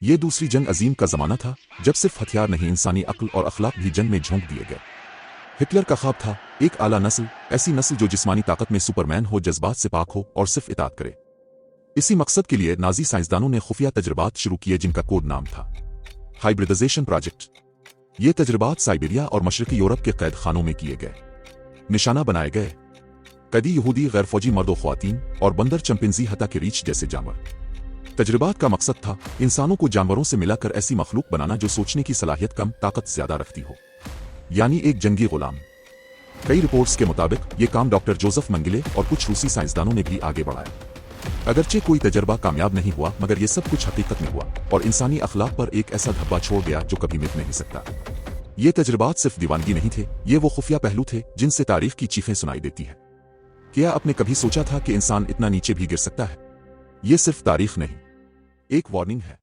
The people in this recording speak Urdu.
یہ دوسری جنگ عظیم کا زمانہ تھا جب صرف ہتھیار نہیں انسانی عقل اور اخلاق بھی جنگ میں جھونک دیے گئے۔ ہٹلر کا خواب تھا ایک اعلیٰ نسل، ایسی نسل جو جسمانی طاقت میں سپرمین ہو، جذبات سے پاک ہو اور صرف اطاعت کرے۔ اسی مقصد کے لیے نازی سائنسدانوں نے خفیہ تجربات شروع کیے جن کا کوڈ نام تھا ہائبرڈائزیشن پروجیکٹ۔ یہ تجربات سائبیریا اور مشرقی یورپ کے قید خانوں میں کیے گئے۔ نشانہ بنائے گئے قیدی یہودی، غیر فوجی مرد و خواتین اور بندر، چمپینزی، حتیٰ کہ ریچھ جیسے جانور۔ تجربات کا مقصد تھا انسانوں کو جانوروں سے ملا کر ایسی مخلوق بنانا جو سوچنے کی صلاحیت کم، طاقت زیادہ رکھتی ہو، یعنی ایک جنگی غلام۔ کئی رپورٹس کے مطابق یہ کام ڈاکٹر جوزف منگلے اور کچھ روسی سائنسدانوں نے بھی آگے بڑھایا۔ اگرچہ کوئی تجربہ کامیاب نہیں ہوا، مگر یہ سب کچھ حقیقت میں ہوا اور انسانی اخلاق پر ایک ایسا دھبا چھوڑ گیا جو کبھی مٹ نہیں سکتا۔ یہ تجربات صرف دیوانگی نہیں تھے، یہ وہ خفیہ پہلو تھے جن سے تاریخ کی چیخیں سنائی دیتی ہے۔ کیا آپ نے کبھی سوچا تھا کہ انسان اتنا نیچے بھی گر سکتا ہے؟ یہ صرف تاریخ نہیں، ایک وارننگ ہے۔